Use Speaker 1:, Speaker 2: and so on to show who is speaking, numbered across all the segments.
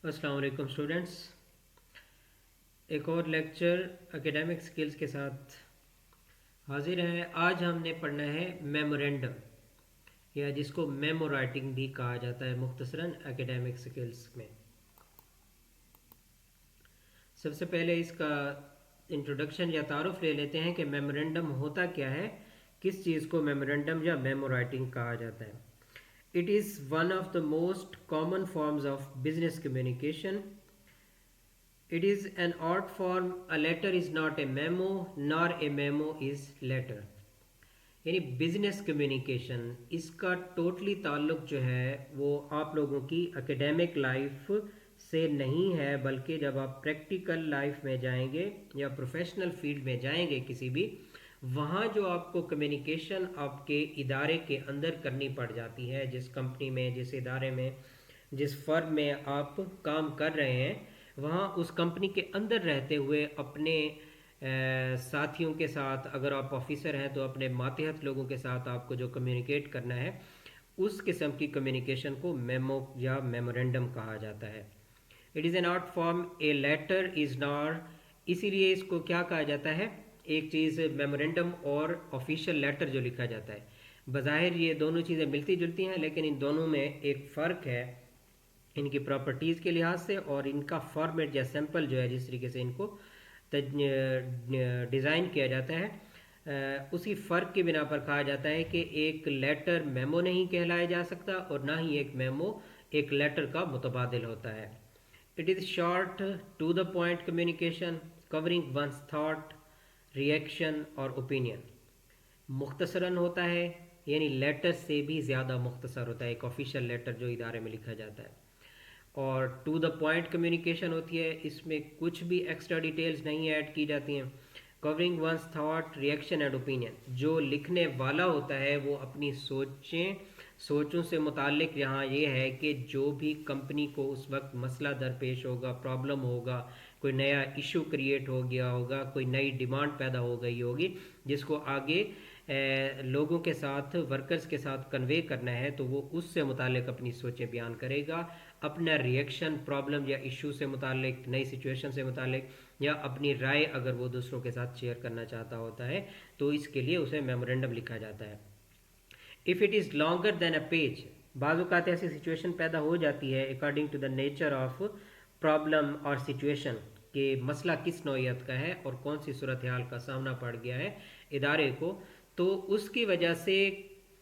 Speaker 1: अस्सलाम वालेकुम स्टूडेंट्स। एक और लेक्चर एकेडमिक स्किल्स के साथ हाजिर है। आज हमने पढ़ना है मेमोरेंडम, या जिसको मेमो राइटिंग भी कहा जाता है मुख्तसरन एकेडमिक स्किल्स में। सबसे पहले इसका इंट्रोडक्शन या तारुफ ले लेते हैं कि मेमोरेंडम होता क्या है, किस चीज़ को मेमोरेंडम या मेमो राइटिंग कहा जाता है। It is one of the most common forms of business communication. It is an art form. A letter is not a memo, nor a memo is letter. यानी बिजनेस कम्युनिकेशन, इसका totally ताल्लुक जो है वो आप लोगों की एकेडमिक लाइफ से नहीं है, बल्कि जब आप प्रैक्टिकल लाइफ में जाएंगे या प्रोफेशनल फील्ड में जाएंगे किसी भी, वहाँ जो आपको कम्युनिकेशन आपके इदारे के अंदर करनी पड़ जाती है, जिस कंपनी में, जिस इदारे में, जिस फर्म में आप काम कर रहे हैं, वहाँ उस कंपनी के अंदर रहते हुए अपने साथियों के साथ, अगर आप ऑफिसर हैं तो अपने मातहत लोगों के साथ आपको जो कम्युनिकेट करना है, उस किस्म की कम्युनिकेशन को मेमो या मेमोरेंडम कहा जाता है। It is an art form, a letter is not. इसीलिए इसको क्या कहा जाता है, एक चीज़ मेमोरेंडम और ऑफिशियल लेटर जो लिखा जाता है, बज़ाहिर ये दोनों चीज़ें मिलती जुलती हैं, लेकिन इन दोनों में एक फ़र्क है इनकी प्रॉपर्टीज़ के लिहाज से, और इनका फॉर्मेट या सैम्पल जो है, जिस तरीके से इनको डिज़ाइन किया जाता है, उसी फ़र्क की बिना पर कहा जाता है कि एक लेटर मेमो नहीं कहलाया जा सकता और ना ही एक मेमो एक लेटर का मुतबादिल होता है। It is short to the point communication covering one's thought, reaction और ओपिनियन। मुख्तसरन होता है, यानी लेटर से भी ज़्यादा मुख्तसर होता है एक ऑफिशियल लेटर जो इदारे में लिखा जाता है। और टू द पॉइंट कम्युनिकेशन होती है, इसमें कुछ भी एक्स्ट्रा डिटेल्स नहीं ऐड की जाती हैं। Covering one's thought, reaction and opinion, जो लिखने वाला होता है वो अपनी सोचों से मुतालिक यहाँ ये है कि जो भी कंपनी को उस वक्त मसला दरपेश होगा, प्रॉब्लम होगा, कोई नया इशू क्रिएट हो गया होगा, कोई नई डिमांड पैदा हो गई होगी, जिसको आगे लोगों के साथ, वर्कर्स के साथ कन्वे करना है, तो वो उससे मुतालिक अपनी सोचें बयान करेगा। अपना रिएक्शन प्रॉब्लम या इशू से मुतालिक, नई सिचुएशन से मुतालिक, या अपनी राय अगर वो दूसरों के साथ शेयर करना चाहता होता है, तो इसके लिए उसे मेमोरेंडम लिखा जाता है। If it is longer than a page, बाज़ औक़ात ऐसी सिचुएशन पैदा हो जाती है according to the nature of problem और सिचुएशन, कि मसला किस नौइयत का है और कौन सी सूरत हाल का सामना पड़ गया है इदारे को, तो उसकी वजह से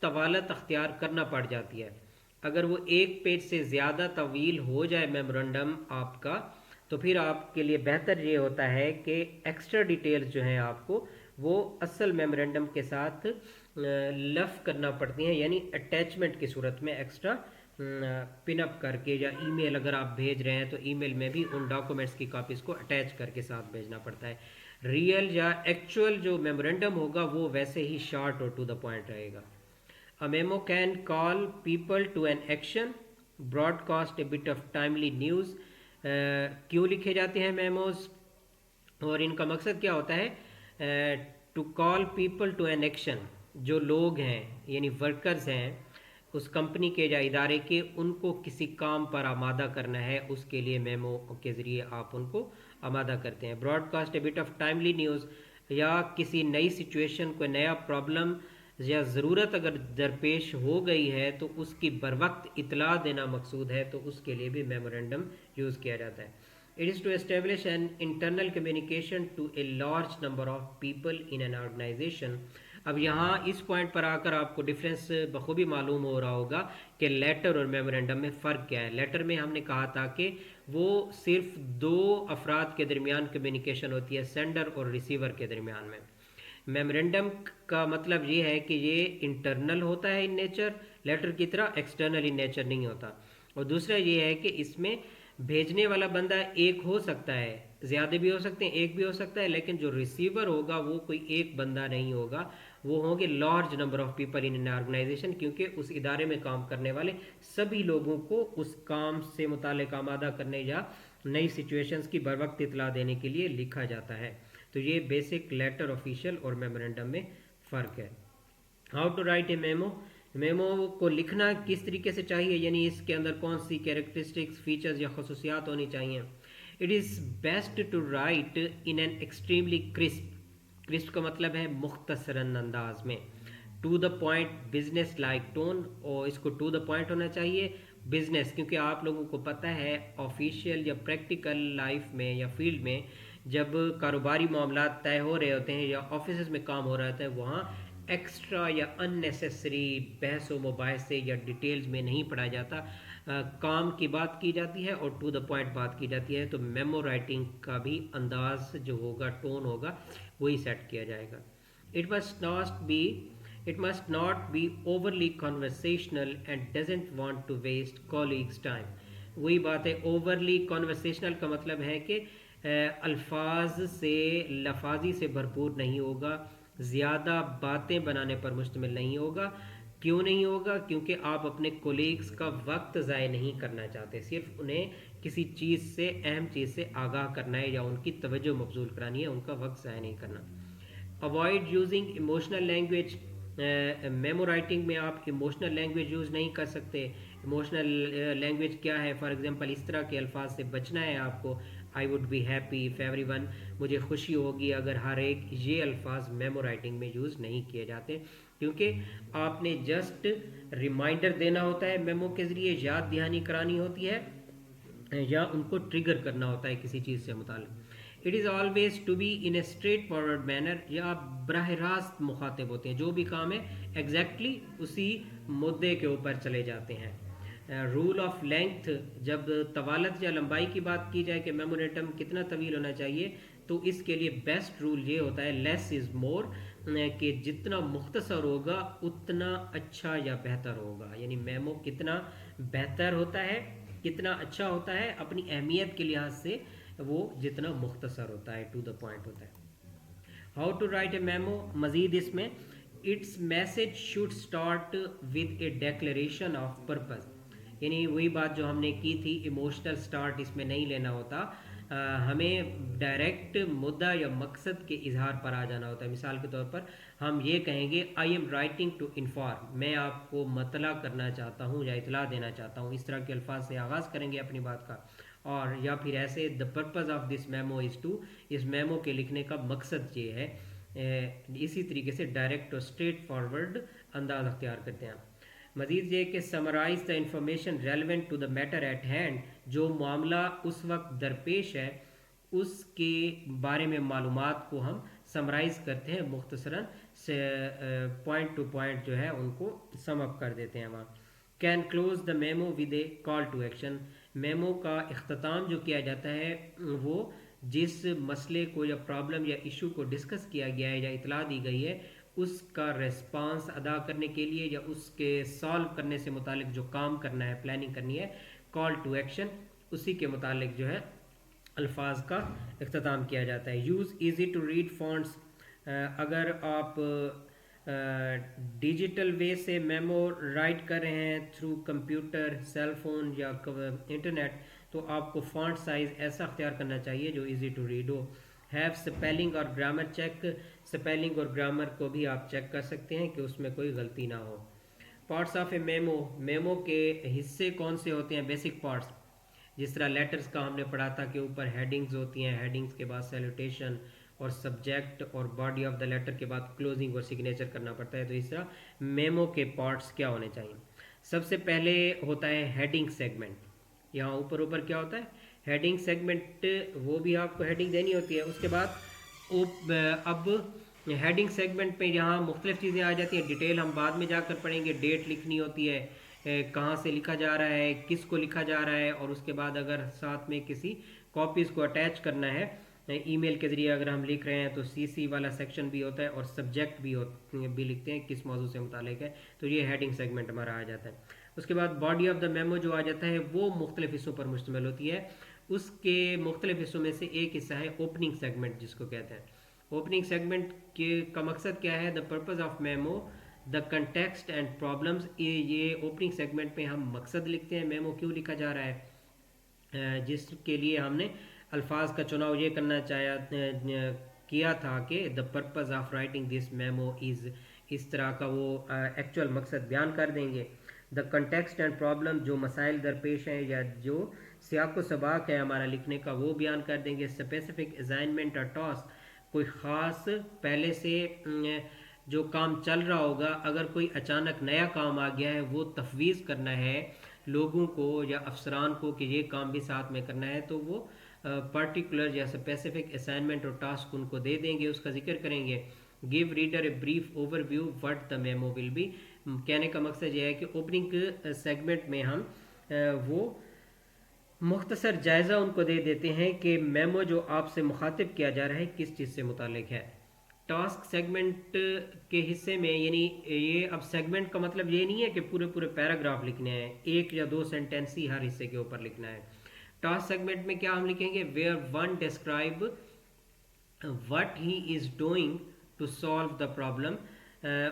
Speaker 1: तवालत अख्तियार करना पड़ जाती है। अगर वो एक पेज से ज़्यादा तवील हो जाए मेमोरेंडम आपका, तो फिर आपके लिए बेहतर ये होता है कि एक्स्ट्रा डिटेल्स जो हैं आपको वो असल मेमोरेंडम के साथ लफ करना पड़ती हैं, यानी अटैचमेंट की सूरत में एक्स्ट्रा पिनअप करके, या ईमेल अगर आप भेज रहे हैं तो ईमेल में भी उन डॉक्यूमेंट्स की कापीज़ को अटैच करके साथ भेजना पड़ता है। रियल या एक्चुअल जो मेमोरेंडम होगा वो वैसे ही शॉर्ट और टू द पॉइंट रहेगा। A memo can call people to an action, broadcast a bit of timely news. क्यों लिखे जाते हैं मेमोज, और इनका मकसद क्या होता है? To call people to an action, जो लोग हैं यानी वर्कर्स हैं उस कंपनी के या इदारे के, उनको किसी काम पर आमादा करना है, उसके लिए मेमो के ज़रिए आप उनको आमादा करते हैं। Broadcast A bit of timely news, या किसी नई सिचुएशन, कोई नया प्रॉब्लम या ज़रूरत अगर दरपेश हो गई है तो उसकी बर वक्त इतला देना मकसूद है, तो उसके लिए भी मेमोरेंडम यूज़ किया जाता है। It is to establish an internal communication to a large number of people in an organisation. अब यहाँ इस पॉइंट पर आकर आपको डिफरेंस बखूबी मालूम हो रहा होगा कि लेटर और मेमोरेंडम में फ़र्क क्या है। लेटर में हमने कहा था कि वो सिर्फ दो अफराद के दरमियान कम्युनिकेशन होती है, सेंडर और रिसीवर के दरमियान में। मेमोरेंडम का मतलब ये है कि ये इंटरनल होता है इन नेचर, लेटर की तरह एक्सटर्नल इन नेचर नहीं होता। और दूसरा ये है कि इसमें भेजने वाला बंदा एक हो सकता है, ज़्यादा भी हो सकते हैं, एक भी हो सकता है, लेकिन जो रिसीवर होगा वो कोई एक बंदा नहीं होगा, वो होंगे large number of people in an organisation, क्योंकि उस इदारे में काम करने वाले सभी लोगों को उस काम से मुताल्लिक़ आमादा करने या नई सिचुएशंस की बर वक्त इतला देने के लिए लिखा जाता है। तो ये बेसिक लेटर, ऑफिशियल और मेमोरेंडम में फ़र्क है। How to write a memo, memo को लिखना किस तरीके से चाहिए, यानी इसके अंदर कौन सी कैरेक्टरिस्टिक्स, फीचर्स या खसूसियात होनी चाहिए। It is best to write in an extremely crisp, crisp का मतलब है मुख्तसरन अंदाज में, to the point business like tone, और इसको टू द पॉइंट होना चाहिए। बिजनेस, क्योंकि आप लोगों को पता है ऑफिशियल या प्रैक्टिकल लाइफ में या फील्ड में जब कारोबारी मामला तय हो रहे होते हैं या ऑफिस में काम हो रहा होता है, वहाँ एक्स्ट्रा या अननेसेसरी बहस व मुबाहिसे या डिटेल्स में नहीं पढ़ा जाता। काम की बात की जाती है और टू द पॉइंट बात की जाती है। तो मेमो राइटिंग का भी अंदाज जो होगा, टोन होगा, वही सेट किया जाएगा। It must not be It must not be overly conversational and doesn't want to waste colleagues' time. वही बात है, overly conversational का मतलब है कि अल्फाज से, लफाजी से भरपूर नहीं होगा, ज़्यादा बातें बनाने पर मुश्तमिल नहीं होगा। क्यों नहीं होगा? क्योंकि आप अपने कोलीग्स का वक्त ज़ाय नहीं करना चाहते, सिर्फ उन्हें किसी चीज़ से, अहम चीज़ से आगाह करना है या उनकी तवज्जो मबजूल करानी है, उनका वक्त ज़ाय नहीं करना। Avoid using emotional language. Memo writing में आप इमोशनल लैंग्वेज यूज़ नहीं कर सकते। इमोशनल लैंग्वेज क्या है? फॉर एग्जांपल इस तरह के अल्फाज से बचना है आपको। I would be happy if everyone, मुझे खुशी होगी अगर हर एक, ये अल्फाज मेमो राइटिंग में यूज़ नहीं किए जाते, क्योंकि आपने जस्ट रिमाइंडर देना होता है, मेमो के ज़रिए याद दहानी करानी होती है या उनको ट्रिगर करना होता है किसी चीज़ से मुताल्लिक। It is always to be in a straightforward manner, या आप बराह रास्त मुखातिब होते हैं, जो भी काम है एग्जैक्टली उसी मुद्दे के ऊपर चले जाते हैं। रूल ऑफ लेंथ, जब तवालत या लंबाई की बात की जाए कि मेमोरेटम कितना तवील होना चाहिए, तो इसके लिए बेस्ट रूल ये होता है लेस इज़ मोर, कि जितना मुख्तसर होगा उतना अच्छा या बेहतर होगा। यानी मेमो कितना बेहतर होता है, कितना अच्छा होता है अपनी अहमियत के लिहाज से, वो जितना मुख्तसर होता है, टू द पॉइंट होता है। How to write a memo, मजीद इसमें its message should start with a declaration of purpose, यानी वही बात जो हमने की थी, इमोशनल स्टार्ट इसमें नहीं लेना होता। हमें डायरेक्ट मुद्दा या मकसद के इजहार पर आ जाना होता है। मिसाल के तौर पर हम ये कहेंगे, I am writing to inform, मैं आपको मतला करना चाहता हूँ या इतला देना चाहता हूँ, इस तरह के अल्फाज से आगाज़ करेंगे अपनी बात का। और या फिर ऐसे, the purpose of this memo is to, इस मेमो के लिखने का मकसद ये है। इसी तरीके से डायरेक्ट और स्ट्रेट फॉरवर्ड अंदाज अख्तियार करते हैं। मजीद ये कि summarise the information relevant to the matter at hand, जो मामला उस वक्त दरपेश है उसके बारे में मालूमात को हम समराइज करते हैं, मुख्तसरन से पॉइंट टू पॉइंट जो है उनको सम अप कर देते हैं वहाँ। Can close the memo with a call to action, memo का इख्तिताम जो किया जाता है वो जिस मसले को या प्रॉब्लम या इशू को डिस्कस किया गया है या इतला दी गई है उसका रेस्पॉन्स अदा करने के लिए या उसके सॉल्व करने से मुतालिक जो काम करना है, प्लानिंग करनी है, कॉल टू एक्शन, उसी के मुतालिक जो है अल्फाज का इख्तिताम किया जाता है। Use easy to read fonts, अगर आप डिजिटल वे से मेमो राइट कर रहे हैं थ्रू कंप्यूटर, सेल फोन या इंटरनेट, तो आपको फॉन्ट साइज़ ऐसा अख्तियार करना चाहिए जो इजी टू रीड हो। हैव स्पेलिंग और ग्रामर चेक, स्पेलिंग और ग्रामर को भी आप चेक कर सकते हैं कि उसमें कोई गलती ना हो। Parts of A memo, memo के हिस्से कौन से होते हैं? बेसिक पार्ट्स, जिस तरह लेटर्स का हमने पढ़ा था कि ऊपर हेडिंग्स होती हैं, हेडिंग्स के बाद सैल्यूटेशन और सब्जेक्ट और बॉडी ऑफ द लेटर के बाद क्लोजिंग और सिग्नेचर करना पड़ता है। तो इस तरह मेमो के पार्ट्स क्या होने चाहिए? सबसे पहले होता है हेडिंग सेगमेंट, यहाँ ऊपर ऊपर क्या होता है? हेडिंग सेगमेंट, वो भी आपको हेडिंग देनी होती है। उसके बाद अब हेडिंग सेगमेंट पे यहाँ मुख्तलिफ चीज़ें आ जाती हैं, डिटेल हम बाद में जाकर पढ़ेंगे। डेट लिखनी होती है, कहाँ से लिखा जा रहा है, किस को लिखा जा रहा है, और उसके बाद अगर साथ में किसी कॉपीज़ को अटैच करना है ईमेल के ज़रिए अगर हम लिख रहे हैं तो सीसी वाला सेक्शन भी होता है और सब्जेक्ट भी लिखते हैं किस मौजू से मुतालिक है, तो ये हेडिंग सेगमेंट हमारा आ जाता है। उसके बाद बॉडी ऑफ द मेमो जो आ जाता है वो मुख्तलिफ हिस्सों पर मुश्तमिल होती है। उसके मुख्तलिफ हिस्सों में से एक हिस्सा है ओपनिंग सेगमेंट, जिसको कहते हैं। ओपनिंग सेगमेंट के का मकसद क्या है? The purpose of memo, the context and problems. ये ओपनिंग सेगमेंट में हम मकसद लिखते हैं, मेमो क्यों लिखा जा रहा है, जिसके लिए हमने अल्फाज का चुनाव ये किया था कि the purpose of writing this memo इस तरह का वो एक्चुअल मकसद बयान कर देंगे। द कंटेक्स्ट एंड प्रॉब्लम, जो मसाइल दरपेश हैं या जो सियाक व सबाक है हमारा लिखने का, वो बयान कर देंगे। स्पेसिफिक असाइनमेंट और टास्क, कोई ख़ास पहले से जो काम चल रहा होगा, अगर कोई अचानक नया काम आ गया है वो तफवीज़ करना है लोगों को या अफसरान को कि ये काम भी साथ में करना है, तो वो पर्टिकुलर या स्पेसिफिक असाइनमेंट और टास्क उनको दे देंगे, उसका जिक्र करेंगे। Give reader a brief overview what the memo will be, कहने का मकसद यह है कि ओपनिंग सेगमेंट में हम वो मुख्तसर जायज़ा उनको दे देते हैं कि मेमो जो आपसे मुखातिब किया जा रहा है किस चीज़ से मुतालिक है। टास्क सेगमेंट के हिस्से में, यानी ये अब सेगमेंट का मतलब ये नहीं है कि पूरे पूरे पैराग्राफ लिखने हैं, एक या दो सेंटेंस ही हर हिस्से के ऊपर लिखना है। टास्क सेगमेंट में क्या हम लिखेंगे, where one describe what he is doing to solve the problem,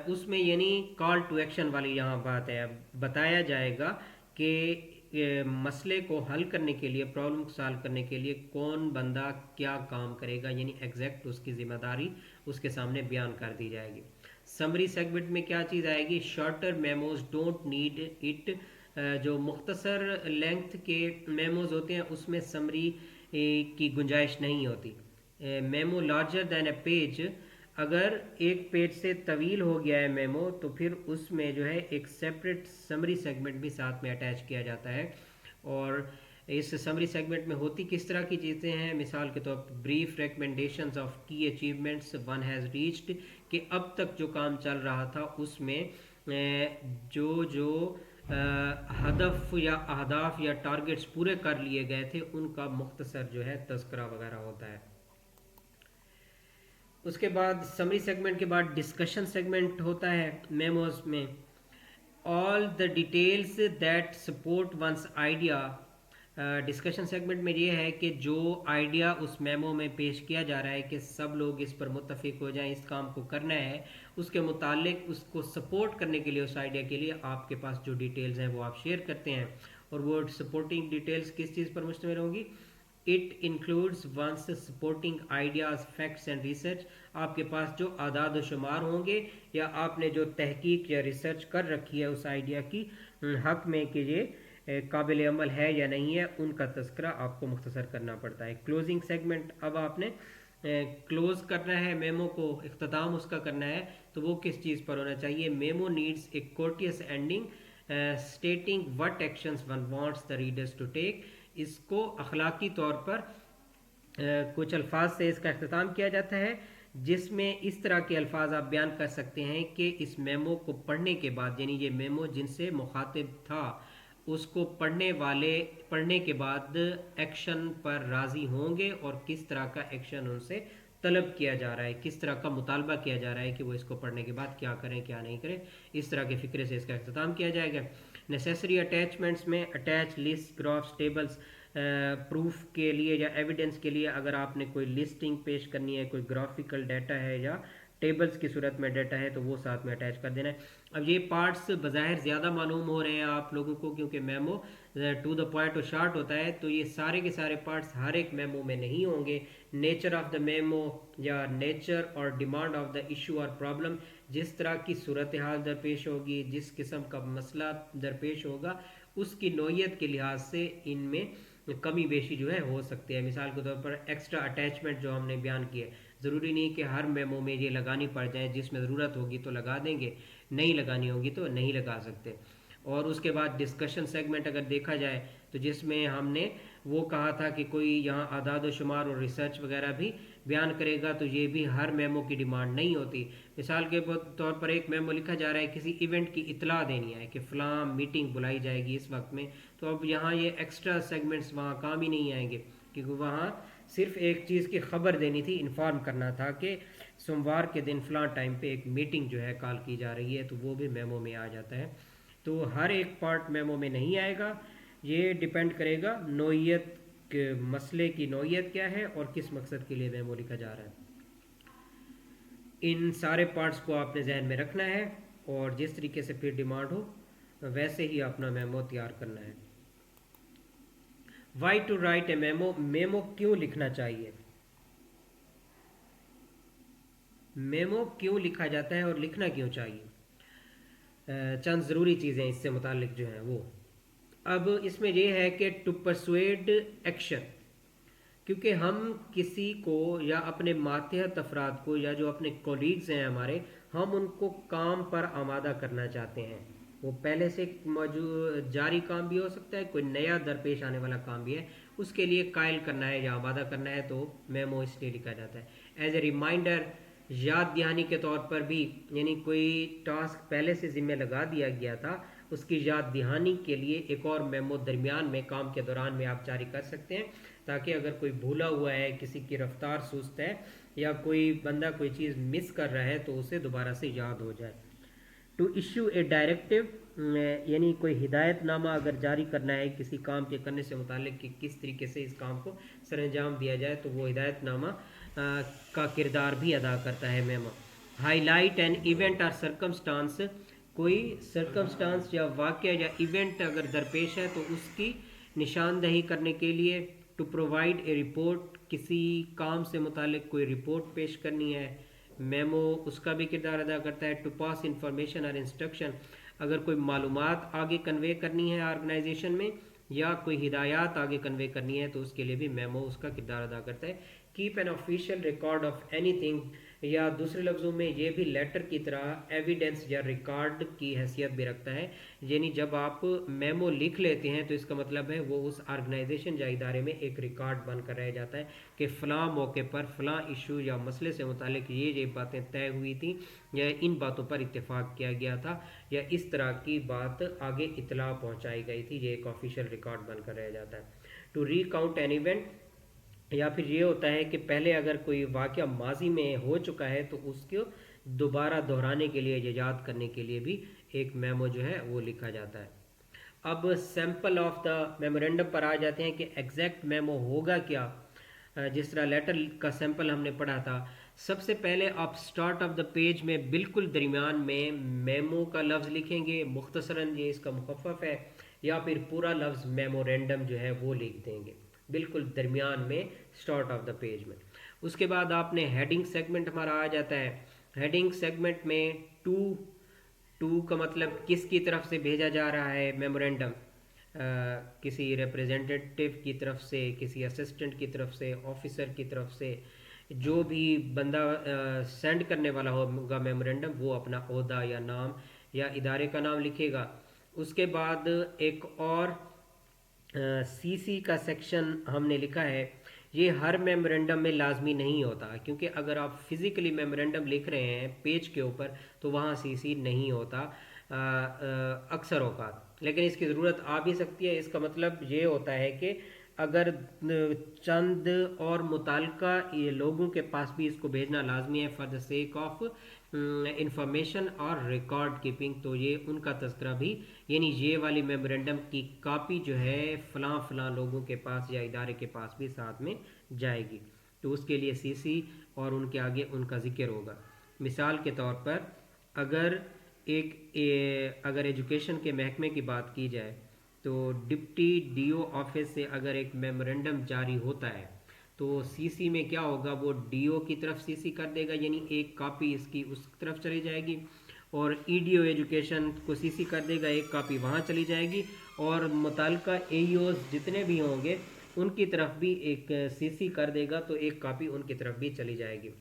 Speaker 1: उसमें यानी कॉल टू एक्शन वाली यहाँ बात है। बताया जाएगा कि मसले को हल करने के लिए, प्रॉब्लम को सॉल्व करने के लिए कौन बंदा क्या काम करेगा, यानी एग्जैक्ट उसकी जिम्मेदारी उसके सामने बयान कर दी जाएगी। समरी सेगमेंट में क्या चीज़ आएगी, shorter memos don't need it, जो मुख्तसर लेंथ के मेमोज होते हैं उसमें समरी की गुंजाइश नहीं होती। मेमो लार्जर दैन ए पेज, अगर एक पेज से तवील हो गया है मेमो तो फिर उसमें जो है एक सेपरेट समरी सेगमेंट भी साथ में अटैच किया जाता है। और इस समरी सेगमेंट में होती किस तरह की चीज़ें हैं, मिसाल के तौर पर ब्रीफ रिकमेंडेशंस ऑफ की अचीवमेंट्स वन हैज़ रीच्ड, कि अब तक जो काम चल रहा था उसमें जो जो हदफ या अहदाफ या टारगेट्स पूरे कर लिए गए थे उनका मुख्तसर जो है तज़किरा वगैरह होता है। उसके बाद समरी सेगमेंट के बाद डिस्कशन सेगमेंट होता है मेमोज में। All the details that support one's idea, discussion segment में ये है कि जो आइडिया उस मेमो में पेश किया जा रहा है कि सब लोग इस पर मुत्तफिक हो जाएं, इस काम को करना है, उसके मुतालिक उसको सपोर्ट करने के लिए, उस आइडिया के लिए आपके पास जो डिटेल्स हैं वो आप शेयर करते हैं। और वो सपोर्टिंग डिटेल्स किस चीज़ पर मुश्तमिल होंगी, it includes one's supporting ideas facts and research, आपके पास जो आदाद व शुमार होंगे या आपने जो तहकीक या रिसर्च कर रखी है उस आइडिया की हक में कि ये काबिल अमल है या नहीं है, उनका तज़किरा आपको मुख्तसर करना पड़ता है। क्लोजिंग सेगमेंट, अब आपने क्लोज करना है मेमो को, इख्तिताम उसका करना है, तो वो किस चीज़ पर होना चाहिए, memo needs a courteous ending stating what actions one wants the readers to take, इसको अखलाकी तौर पर कुछ अल्फाज से इसका अख्तिताम किया जाता है जिसमें इस तरह के अल्फाज आप बयान कर सकते हैं कि इस मेमो को पढ़ने के बाद, यानी ये मेमो जिनसे मुखातिब था उसको पढ़ने के बाद एक्शन पर राज़ी होंगे और किस तरह का एक्शन उनसे तलब किया जा रहा है, किस तरह का मुतालबा किया जा रहा है कि वो इसको पढ़ने के बाद क्या करें क्या नहीं करें, इस तरह के फ़िक्रे से इसका अख्तिताम किया जाएगा। नेसेसरी अटैचमेंट्स में attach list, graphs, tables, proof के लिए या एविडेंस के लिए अगर आपने कोई लिस्टिंग पेश करनी है, कोई ग्राफिकल डाटा है या टेबल्स की सूरत में डाटा है तो वो साथ में अटैच कर देना है। अब ये पार्ट्स बज़ाहिर ज़्यादा मालूम हो रहे हैं आप लोगों को क्योंकि मेमो टू द पॉइंट और शार्ट होता है, तो ये सारे के सारे पार्ट्स हर एक मेमो में नहीं होंगे। नेचर ऑफ द मेमो या नेचर और डिमांड ऑफ द इशू और प्रॉब्लम, जिस तरह की सूरत हाल दरपेश होगी, जिस किस्म का मसला दरपेश होगा, उसकी नौइयत के लिहाज से इनमें कमी बेशी जो है हो सकती है। मिसाल के तौर पर एक्स्ट्रा अटैचमेंट जो हमने बयान किए, ज़रूरी नहीं कि हर मेमो में ये लगानी पड़ जाए, जिसमें ज़रूरत होगी तो लगा देंगे, नहीं लगानी होगी तो नहीं लगा सकते। और उसके बाद डिस्कशन सेगमेंट अगर देखा जाए तो जिसमें हमने वो कहा था कि कोई यहाँ आदाद व शुमार और रिसर्च वगैरह भी बयान करेगा, तो ये भी हर मेमो की डिमांड नहीं होती। मिसाल के तौर पर एक मेमो लिखा जा रहा है किसी इवेंट की इतला देनी है कि फ़लाँ मीटिंग बुलाई जाएगी इस वक्त में, तो अब यहाँ ये एक्स्ट्रा सेगमेंट्स वहाँ काम ही नहीं आएंगे क्योंकि वहाँ सिर्फ एक चीज़ की खबर देनी थी, इन्फॉर्म करना था कि सोमवार के दिन फ़लाँ टाइम पे एक मीटिंग जो है कॉल की जा रही है, तो वो भी मेमो में आ जाता है। तो हर एक पार्ट मेमो में नहीं आएगा, ये डिपेंड करेगा नौइयत के मसले की नौइयत क्या है और किस मकसद के लिए मेमो लिखा जा रहा है। इन सारे पार्ट्स को आपने जहन में रखना है और जिस तरीके से फिर डिमांड हो वैसे ही अपना मेमो तैयार करना है। Why to write a memo, memo क्यों लिखना चाहिए। मेमो क्यों लिखा जाता है और लिखना क्यों चाहिए? चंद ज़रूरी चीज़ें इससे मुतालिक जो हैं वो। अब इसमें यह है कि टू परसुएड एक्शन, क्योंकि हम किसी को या अपने मातहत अफराद को या जो अपने कोलीग्स हैं हमारे, हम उनको काम पर आमादा करना चाहते हैं। वो पहले से मौजूद जारी काम भी हो सकता है, कोई नया दरपेश आने वाला काम भी है, उसके लिए कायल करना है या आमादा करना है, तो मेमो इसलिए लिखा जाता है। एज ए रिमाइंडर, याद दहानी के तौर पर भी, यानी कोई टास्क पहले से जिम्मे लगा दिया गया था, उसकी याद दहानी के लिए एक और मेमो दरमियान में काम के दौरान में आप जारी कर सकते हैं, ताकि अगर कोई भूला हुआ है, किसी की रफ्तार सुस्त है या कोई बंदा कोई चीज़ मिस कर रहा है तो उसे दोबारा से याद हो जाए। टू इशू ए डायरेक्टिव, यानी कोई हिदायतनामा अगर जारी करना है किसी काम के करने से मुतालिक कि किस तरीके से इस काम को सरअंजाम दिया जाए, तो वो हिदायतनामा का किरदार भी अदा करता है मेमो। हाईलाइट एन इवेंट और सरकमस्टांस, कोई सरकमस्टांस या वाक़या या इवेंट अगर दरपेश है तो उसकी निशानदही करने के लिए। टू प्रोवाइड ए रिपोर्ट, किसी काम से मुतालिक कोई रिपोर्ट पेश करनी है, मेमो उसका भी किरदार अदा करता है। टू पास इंफॉर्मेशन और इंस्ट्रक्शन, अगर कोई मालूमात आगे कन्वे करनी है ऑर्गेनाइजेशन में या कोई हिदायत आगे कन्वे करनी है, तो उसके लिए भी मेमो उसका किरदार अदा करता है। Keep an official record of anything, या दूसरे लफ्ज़ों में ये भी लेटर की तरह एविडेंस या रिकॉर्ड की हैसियत भी रखता है। यानी जब आप मेमो लिख लेते हैं तो इसका मतलब है वो उस ऑर्गेनाइजेशन या इदारे में एक रिकॉर्ड बनकर रह जाता है कि फ़लाँ मौके पर फ़लाँ इशू या मसले से मुतालिक ये बातें तय हुई थी या इन बातों पर इत्तेफाक किया गया था या इस तरह की बात आगे इतला पहुँचाई गई थी, ये एक ऑफिशियल रिकॉर्ड बनकर रह जाता है। टू रीकाउंट एन इवेंट, या फिर ये होता है कि पहले अगर कोई वाक़या माजी में हो चुका है तो उसको दोबारा दोहराने के लिए या याद करने के लिए भी एक मेमो जो है वो लिखा जाता है। अब सैंपल ऑफ द मेमोरेंडम पर आ जाते हैं कि एग्जैक्ट मेमो होगा क्या। जिस तरह लेटर का सैंपल हमने पढ़ा था, सबसे पहले आप स्टार्ट ऑफ द पेज में बिल्कुल दरमियान में मेमो का लफ्ज़ लिखेंगे, मुख्तसरन ये इसका मुखफ़फ़ है, या फिर पूरा लफ्ज़ मेमोरेंडम जो है वो लिख देंगे बिल्कुल दरमियान में स्टार्ट ऑफ द पेज में। उसके बाद आपने हेडिंग सेगमेंट हमारा आ जाता है। हेडिंग सेगमेंट में टू का मतलब किसकी तरफ से भेजा जा रहा है मेमोरेंडम, किसी रिप्रेजेंटेटिव की तरफ से, किसी असिस्टेंट की तरफ से, ऑफिसर की तरफ से, जो भी बंदा सेंड करने वाला होगा मेमोरेंडम वो अपना ओहदा या नाम या इदारे का नाम लिखेगा। उसके बाद एक और सीसी का सेक्शन हमने लिखा है। ये हर मेमोरेंडम में लाजमी नहीं होता, क्योंकि अगर आप फिज़िकली मेमोरेंडम लिख रहे हैं पेज के ऊपर तो वहाँ सीसी नहीं होता अक्सर औकात, लेकिन इसकी ज़रूरत आ भी सकती है। इसका मतलब ये होता है कि अगर चंद और मुताल्लिका ये लोगों के पास भी इसको भेजना लाजमी है for the sake of information और रिकॉर्ड कीपिंग, तो ये उनका तस्करा भी, यानी ये वाली मेमोरेंडम की कॉपी जो है फ़लाँ फ़लाँ लोगों के पास या इदारे के पास भी साथ में जाएगी, तो उसके लिए सीसी और उनके आगे उनका ज़िक्र होगा। मिसाल के तौर पर अगर अगर एजुकेशन के महकमे की बात की जाए तो डिप्टी डीओ ऑफिस से अगर एक मेमोरेंडम जारी होता है तो सीसी में क्या होगा, वो डीओ की तरफ सीसी कर देगा, यानी एक कॉपी इसकी उस तरफ चली जाएगी, और ईडीओ एजुकेशन को सीसी कर देगा, एक कॉपी वहाँ चली जाएगी, और मुताल्लिका एईओज जितने भी होंगे उनकी तरफ भी एक सीसी कर देगा, तो एक कॉपी उनकी तरफ भी चली जाएगी।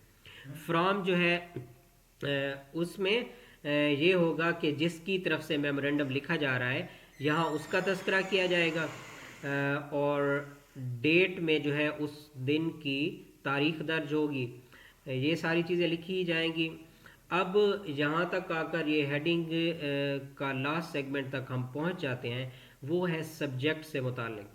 Speaker 1: फ्रॉम जो है उसमें ये होगा कि जिसकी तरफ से मेमोरेंडम लिखा जा रहा है यहाँ उसका तस्करा किया जाएगा, और डेट में जो है उस दिन की तारीख दर्ज होगी, ये सारी चीज़ें लिखी जाएंगी। अब यहाँ तक आकर ये हेडिंग का लास्ट सेगमेंट तक हम पहुँच जाते हैं, वो है सब्जेक्ट से मुताल्लिक।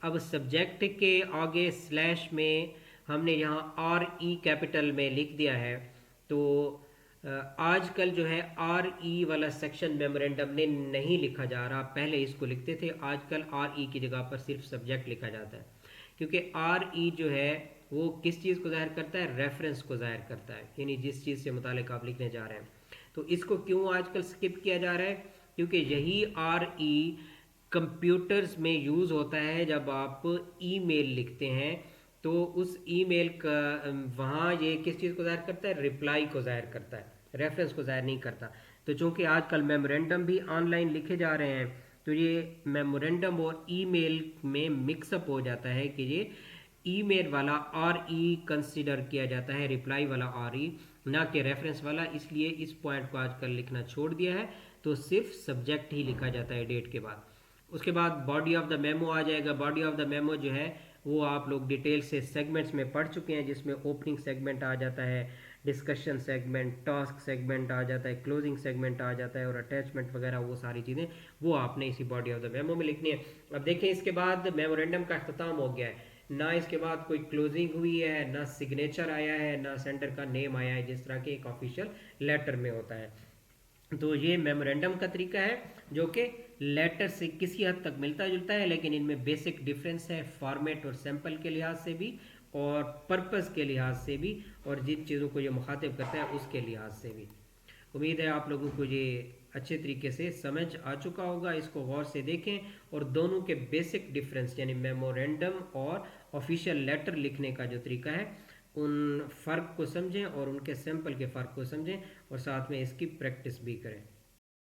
Speaker 1: अब सब्जेक्ट के आगे स्लैश में हमने यहाँ RE कैपिटल में लिख दिया है, तो आजकल जो है RE वाला सेक्शन मेमोरेंडम में नहीं लिखा जा रहा, पहले इसको लिखते थे, आजकल RE की जगह पर सिर्फ सब्जेक्ट लिखा जाता है, क्योंकि RE जो है वो किस चीज़ को ज़ाहिर करता है, रेफरेंस को ज़ाहिर करता है, यानी जिस चीज़ से मुतालिक आप लिखने जा रहे हैं। तो इसको क्यों आजकल स्किप किया जा रहा है, क्योंकि यही RE कंप्यूटर्स में यूज़ होता है जब आप ईमेल लिखते हैं, तो उस ईमेल का वहाँ ये किस चीज़ को ज़ाहिर करता है, रिप्लाई को ज़ाहिर करता है, रेफरेंस को ज़ाहिर नहीं करता। तो चूँकि आजकल मेमोरेंडम भी ऑनलाइन लिखे जा रहे हैं, तो ये मेमोरेंडम और ईमेल में मिक्सअप हो जाता है कि ये ईमेल वाला आर ई कंसिडर किया जाता है, रिप्लाई वाला आर ई, ना कि रेफरेंस वाला। इसलिए इस पॉइंट को आजकल लिखना छोड़ दिया है, तो सिर्फ सब्जेक्ट ही लिखा जाता है डेट के बाद। उसके बाद बॉडी ऑफ द मेमो आ जाएगा। बॉडी ऑफ द मेमो जो है वो आप लोग डिटेल से सेगमेंट्स में पढ़ चुके हैं, जिसमें ओपनिंग सेगमेंट आ जाता है, डिस्कशन सेगमेंट, टास्क सेगमेंट आ जाता है, क्लोजिंग सेगमेंट आ जाता है और अटैचमेंट वगैरह, वो सारी चीज़ें वो आपने इसी बॉडी ऑफ द मेमो में लिखनी है। अब देखें, इसके बाद मेमोरेंडम का अख्ताम हो गया है, ना इसके बाद कोई क्लोजिंग हुई है, ना सिग्नेचर आया है, ना सेंडर का नेम आया है, जिस तरह के एक ऑफिशियल लेटर में होता है। तो ये मेमोरेंडम का तरीका है जो कि लेटर से किसी हद तक मिलता जुलता है, लेकिन इनमें बेसिक डिफरेंस है, फॉर्मेट और सैंपल के लिहाज से भी और पर्पस के लिहाज से भी, और जिन चीज़ों को ये मुखातिब करता है उसके लिहाज से भी। उम्मीद है आप लोगों को ये अच्छे तरीके से समझ आ चुका होगा। इसको गौर से देखें और दोनों के बेसिक डिफरेंस यानी मेमोरेंडम और ऑफिशियल लेटर लिखने का जो तरीका है उन फ़र्क को समझें और उनके सैंपल के फ़र्क को समझें और साथ में इसकी प्रैक्टिस भी करें।